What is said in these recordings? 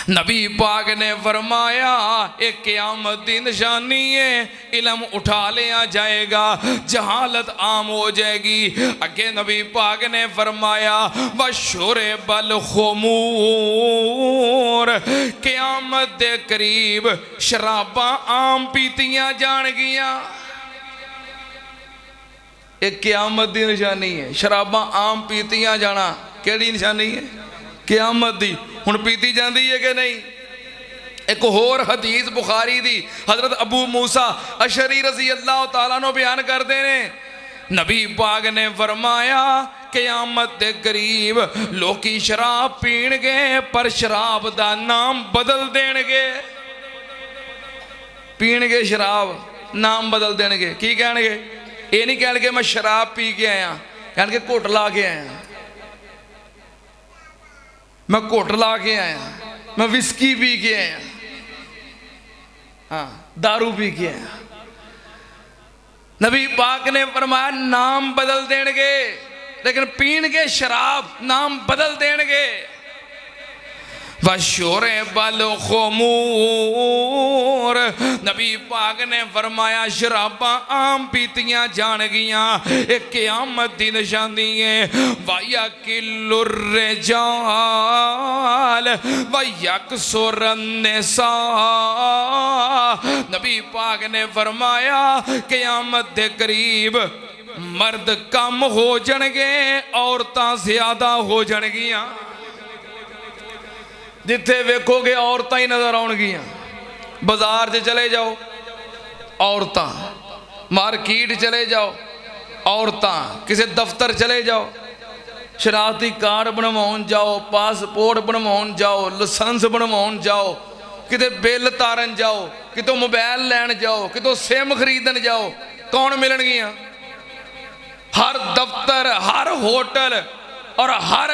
नबी पाक ने फरमाया एक क़यामत की निशानी है, इल्म उठा लिया जाएगा, जहालत आम हो जाएगी। अगे नबी पाक ने फरमाया वशुरबल खुमूर, क़यामत के करीब शराबा आम पीतियां जाणगियां। एक क़यामत की निशानी है, शराबा आम पीतियां जाना। केड़ी निशानी है? क़यामत दी। हुण पीती जाती है कि नहीं? एक होर हदीस बुखारी दी हजरत अबू मूसा अशरी रजी अल्लाह तआला नो बयान करते हैं, नबी पाक ने फरमाया क़यामत के करीब लोकी शराब पीणगे पर शराब का नाम बदल देणगे। पीणगे शराब, नाम बदल देणगे। की कहणगे? ये नहीं कहणगे मैं शराब पी के आया, कहणगे घुट ला के आया, मैं घुट ला के आया, मैं विस्की पी के आया, हाँ दारू पी के आया। नबी पाक ने फरमाया नाम बदल देंगे, लेकिन पीणगे शराब, नाम बदल देंगे। वशुरबल खुमूर, नबी पाक ने फरमाया शराबा आम पीतियां जाणगियां, एक क़यामत की निशानी है। वयकिल्लुर रिजाल वयकसुरन निसा, नबी पाक ने फरमाया क़यामत के करीब मर्द कम हो जाणगे, औरतां ज्यादा हो जाणगियां। जिथे वेखोगे औरतां ही नजर आउणगियां। बाजार च चले जाओ औरतां, मार्केट चले जाओ औरतां, किसी दफ्तर चले जाओ, शनाख्ती कार्ड बनवाउण जाओ, पासपोर्ट बनवाउण जाओ, लाइसेंस बनवाउण जाओ, किते बिल तारन जाओ, कितों मोबाइल लैन जाओ, कितों सिम खरीदन जाओ, कौन मिलणगियां? हर दफ्तर, हर होटल और हर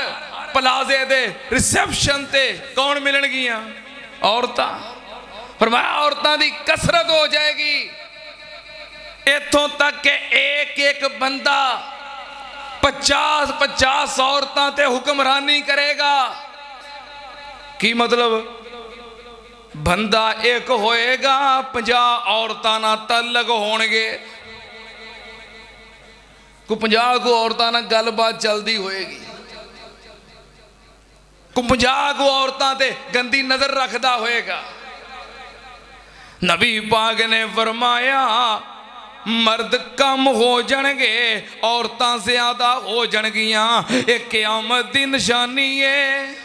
प्लाजे दे रिसेप्शन ते कौन मिलणगियां? औरतां। फरमाया औरतां दी कसरत हो जाएगी, इत्थों तक के एक एक बंदा 50-50 औरतां ते हुक्मरानी करेगा। की मतलब? बंदा एक होएगा, 50 औरतां नाल तल्लक होणगे, को 50 को औरतां नाल गलबात चलदी होएगी, को 50 को औरतां ते गंदी नजर रखदा होएगा। नबी पाक ने फरमाया मर्द कम हो जाणगे, औरतां ज्यादा हो जाणगियां, एक क़यामत की निशानी है।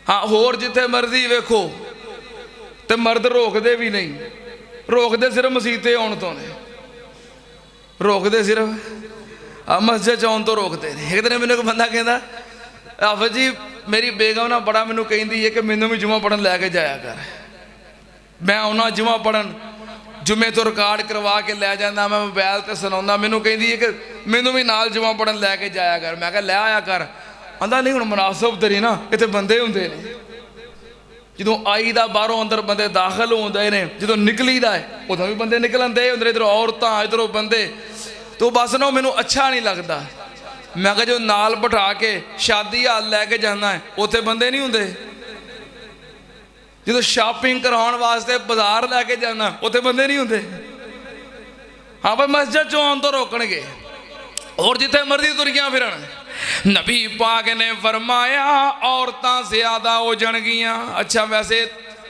हाँ होर जिथे मर्जी वेखो ते मर्द रोकदे भी नहीं, रोकदे सिर्फ मसीते आउण तो ने, रोकदे सिर्फ मस्जिद च आउण तो रोकदे ने। एक दिन मैनूं एक बंदा कहंदा आफत जी मेरी बेगम ना बड़ा मैनू कहती है कि मैनू भी जुमा पढ़न लैके जाया कर। मैं आना जुमा पढ़न, जुमे तो रिकॉर्ड करवा के लै जाना, मैं मोबाइल पर सुना, मैनू कहती है कि मैनू भी नाल जुमा पढ़न लैके जाया कर। मैं कहा लै आया कर। आंदा नहीं हुण मुनासब तरी ना, इत्थे बंदे हुंदे ने, जो आई दा बाहरों अंदर बंदे दाखिल होंदे ने, जो निकली दा है उदों भी बंदे निकलन दे, उधर इधरों औरतां इधरों बंदे, तो बस ना मैनू अच्छा नहीं लगता। मैं कहा जो नाल बिठा के शादी हाल लैके जाना है उत्थे बंदे नहीं होंदे, जो शॉपिंग कराउण वास्ते बाजार लैके जाना उत्थे बंदे नहीं होंदे। हाँ भाई मस्जिद चों आउण तो रोकणगे, और जिथे मर्जी तुरियां फिरन। नबी पाक ने फरमाया औरतां ज्यादा हो जाणगियां। अच्छा वैसे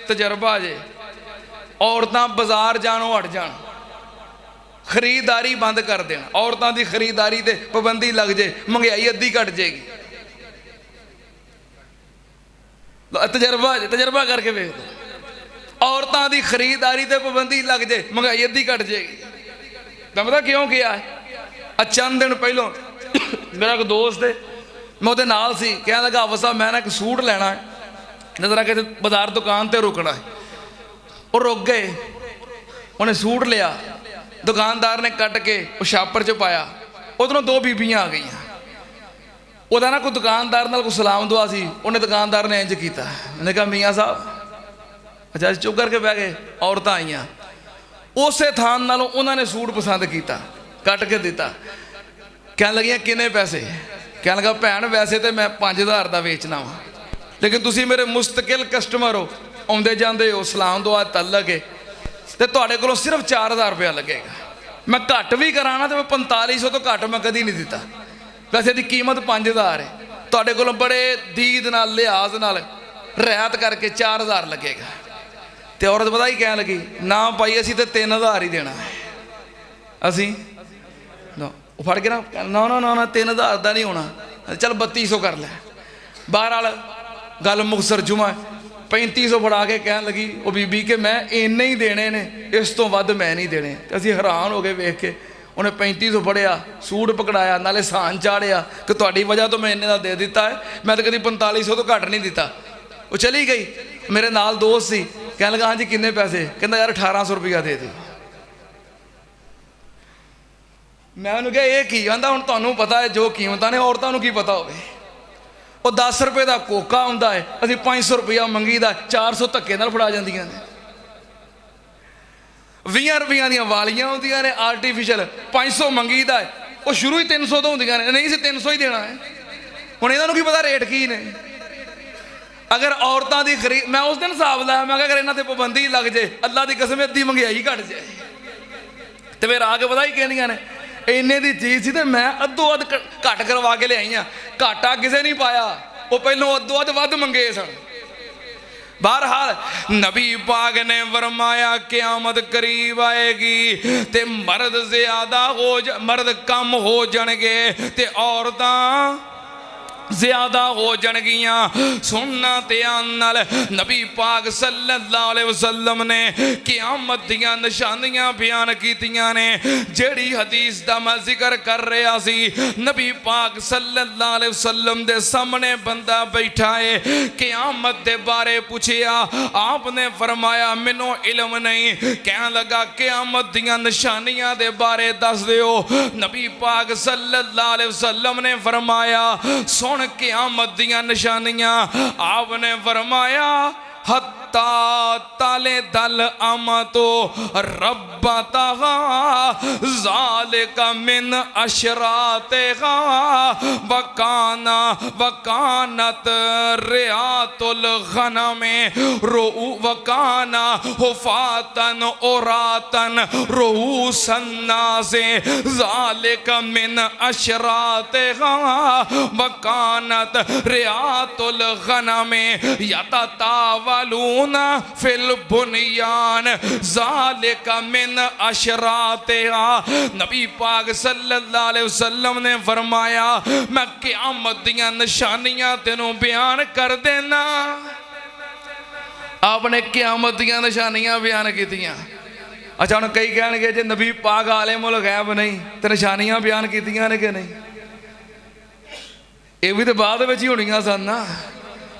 तजर्बा जे, औरतां बाजार जाणों हट जाण, खरीदारी बंद कर देना, औरतों की खरीदारी ते पाबंदी लग जाए, महंगाई अद्धी घट जाएगी। तजर्बा करके वेख दो, औरतों की खरीदारी ते पाबंदी लग जाए, महंगाई अद्धी घट जाएगी। मैं पता क्यों किया है? चंद दिन पहलों मेरा एक दोस्त है, मैं वो नाल सी, कह लगा आफत साहब मैं ना एक सूट लेना है, जरा कि बाजार दुकान पर रुकना है। वो रुक गए, उन्हें सूट लिया, दुकानदार ने कट के वो छापर च पाया, उधरों 2 बीबियां आ गई। वह ना कोई दुकानदार नाल कोई सलाम दुआ सी, उन्हें दुकानदार ने इंज किया, उन्हें कहा मियाँ साहब, अच्छा चुप करके बह गए। औरतां आईयां, उस थान नालों उन्होंने सूट पसंद किया, कट के दिता, कह लगियां किन्ने पैसे? कह लगा भैन वैसे तो मैं 5000 का वेचना वा। लेकिन तुसी मेरे मुस्तकिल कस्टमर हो, आउंदे जांदे हो, सलाम दुआ तलक है, तो तुहाडे कोलों सिर्फ 4000 रुपया लगेगा। मैं घट भी कराना तो मैं 4500 तो घट मैं कदी नहीं दिता। वैसे इसकी कीमत 5000 है, तुहाडे कोलों बड़े दीद नाल लिहाज नाल रियायत करके 4000 लगेगा। तो औरत पता ही कहन लगी, ना भाई असी तो 3000 ही देना है। असी फड़ के ना ना ना ना 3000 का नहीं होना, चल 3200 कर लै। बहरहाल गल मुकसर जुमा 3500 फड़ा के कह लगी वो बीबी के मैं इन्ने ही देने ने, इस तो वध मैं नहीं देने। असी हैरान हो गए वेख के। उन्हें 3500 फड़िया, सूट पकड़ाया, नाले सान चाड़िया कि तुहाडी वजह तो मैं इन्ने का दे दिता है, मैं तो कभी 4500 तो घट नहीं दिता। वो चली गई। मेरे नाल दोस्त सी, कह लगा हाँ जी किन्ने पैसे, कहता यार 1800 रुपया दे दो। मैं उन्होंने कहा ये की आंदा, हुण तुहानूं पता है जो कीमतां ने, औरतां नूं की पता होवे। वो 10 रुपए का कोका आउंदा है, असीं 500 रुपया मंगीदा, 400 धक्के नाल फड़ा जांदियां ने। 20 रुपया दी वालियां होंदियां ने आर्टिफिशियल, 500 मंगीदा है, वो शुरू ही 300 तो होंदियां ने, नहीं सी 300 ही देना है। हुण इन्हां नूं की पता रेट की ने। अगर औरतां दी खरीद, मैं उस दिन हिसाब लाया, मैं अगर इन्हां ते पाबंदी लग जाए, अल्लाह दी कसम अद्धी मंहगाई घट जाए। तो फिर आके पता ही कहनियां ने इन्ने दी चीज़ सी ते मैं अद्धो अध घट करवा के लियाई हाँ। घाटा किसे नहीं पाया, वो पहलों अद्धो अध वध मंगे सन। बहरहाल नबी पाक ने फरमाया क़यामत करीब आएगी ते मर्द ज्यादा हो मर्द कम हो जाणगे ते औरतां ज्यादा हो जाणगियां। सुनना ध्यान नाल, नबी पाक सल्लल्लाहु अलैहि वसल्लम ने क़यामत दियां निशानियां बयान कीतियां ने। जेड़ी हदीस दा मैं जिक्र कर रहा सी, नबी पाक सल्लल्लाहु अलैहि वसल्लम दे सामने बंदा बैठा है, क़यामत दे बारे पूछया, आपने फरमाया मैनू इल्म नहीं। कहन लगा क़यामत दियां निशानियां दे बारे दस दिओ। नबी पाक सल्लल्लाहु अलैहि वसल्लम ने फरमाया सुन क़यामत दियां निशानियां। आपने फरमाया हत्ता ताले दल अमतो रब्बतहा ज़ालिका मिन अशरातिहा वकाना वकानत रियातुल गनमे रुउ वकाना हुफातन औरातन रुऊसन नासे ज़ालिका मिन अशरातिहा वकानत रियातुल गनमे यततावलूना फिल बुनियान ज़ालिका मिन अशरातिहा। नबी पाक सल्लल्लाहु अलैहि वसल्लम ने फरमाया मैं क़यामत दियां निशानियां तेनों बयान कर देना। आपने क़यामत दियां निशानियां बयान कीतियां। अच्छा हुण कई कहणगे जे नबी पाक आलिमुल गैब नहीं ते निशानियां बयान कीतियां ने कि नहीं? ये भी तो बाद में ही होनियां सन ना,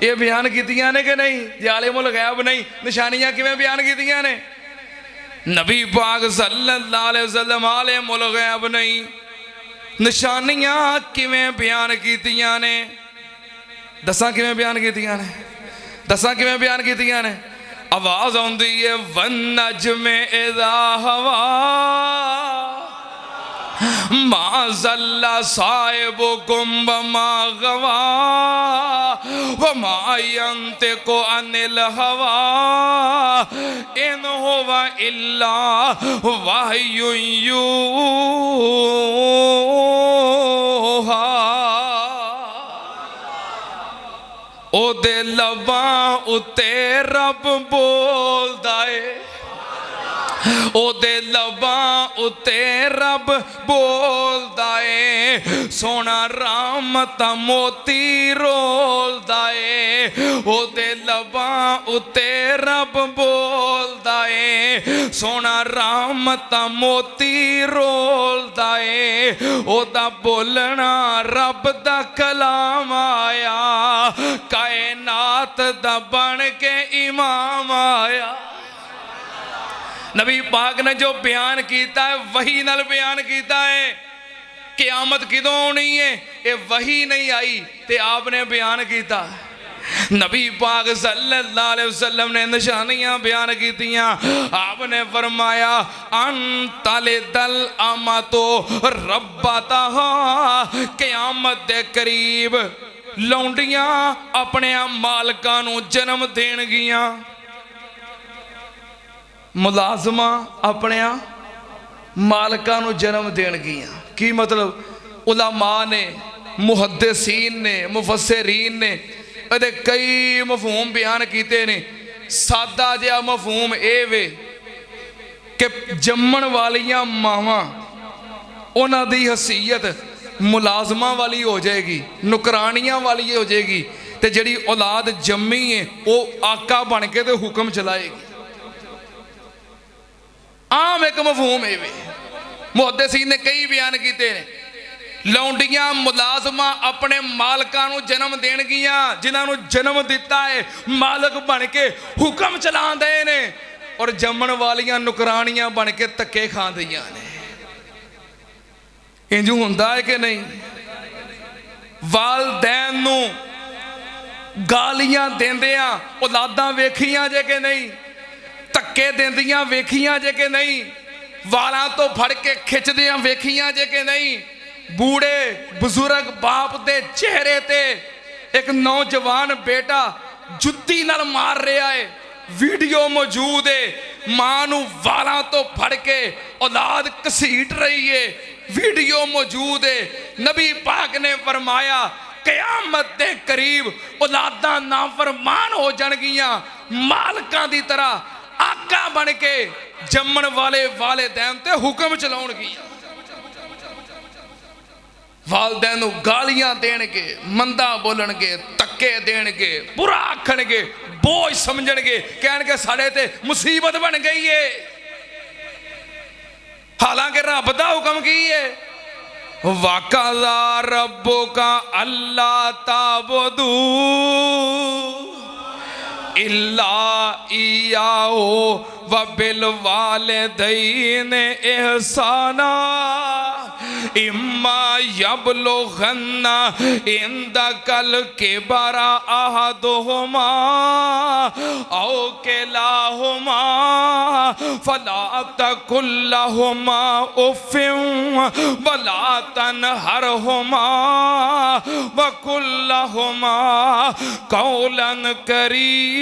ये बयान कीतियां ने कि नहीं? जे आलिमुल गैब नहीं निशानियां किवें बयान कीतियां ने? नबी पाक सल्लल्लाहु अलैहि वसल्लम आलिमुल गैब नहीं, निशानियां किवें बयान कीतियां ने? दसां किवें बयान कीतियां ने? दसां किवें बयान कीतियां ने? आवाज आउंदी है वन नजमे इज़ा हवा माज़ल्ला साहिबुकुम वमा गवा वमा यंतिकु अनिल हवा इन हुवा इल्ला वह्युन यूहा। ओदे लबां उत्ते रब बोलदा है, ओदे लबां उत्ते रब बोलदा है, सोना रामता मोती रोलदा है। ओदे लबां उत्ते रब बोलदा है, सोना रामता मोती रोलदा है। ओदा बोलना रब दा कलाम आया, कायनात दा बन के इमाम आया। नबी पाक ने जो बयान किया है वही नाल बयान किया है। क़यामत किदों होनी है ये वही नहीं आई ते आपने बयान किया। नबी पाक सल्लल्लाहु अलैहि वसल्लम ने निशानियां बयान कीतियां। आपने फरमाया अंतले दल अमतो रब्बतहा, क़यामत दे करीब लौंडियां अपने मालकां नूं जन्म देणगियां, मुलाजमा अपने मालकां नूं जन्म देणगियां। की मतलब उलमा ने, मुहद्दिसीन ने, मुफस्सिरीन ने ਇਹਦੇ कई मफहूम बयान किए ने। सादा जिहा मफहूम ये वे कि जम्मण वालियां मावां उन्हां दी हसीयत मुलाजमा वाली हो जाएगी, नुकरानियां वाली हो जाएगी, तो जिहड़ी औलाद जम्मी है वो आका बन के तो हुक्म चलाएगी। आम एक मफहूम है वे, मुहद्दिसीन ने कई बयान किए ने। लौंडियां मुलाजमा अपने मालकां नूं जन्म देणगियां, जिन्हां नूं जन्म दिता है मालक बन के हुक्म चलांदे ने, और जम्मण वालियां नुकरानियां बन के धक्के खांदियां ने। इंजू हुंदा है कि नहीं? वालदैन नूं गालियां देंदियां औलादां वेखियां जे कि नहीं? धक्के देंदियां वेखियां जे कि नहीं? वालां तो फड़ के खिचदियां वेखियां जे कि नहीं? बूढ़े बुजुर्ग बाप दे चेहरे ते एक नौजवान बेटा जुत्ती नाल मार रहा है, वीडियो मौजूद है। मां नूं वालां तो फड़ के औलाद घसीट रही है, वीडियो मौजूद है। नबी पाक ने फरमाया क़यामत दे करीब औलादां नाफरमान हो जाणगियां, मालकां दी तरह आका बन के जम्मण वाले वालिदैन ते हुक्म चलाउणगियां। वालदैन नूं गालियां देणगे, मंदा बोलणगे, धक्के देणगे, बुरा आखणगे, बोझ समझणगे, कहणगे साडे ते मुसीबत बन गई है। हालांकि रब दा हुक्म की है, वक़ज़ा रब्बुका अल्ला ताबुदू इल्ला इय्याहु व बिल वालिदैनि इहसाना इम्मा यबलुगन्ना इंदकल किबरा अहदुहुमा औ किलाहुमा फला तकुल लहुमा उफ़्फ़िन वला तनहरहुमा वकुल लहुमा कौलन करीमा।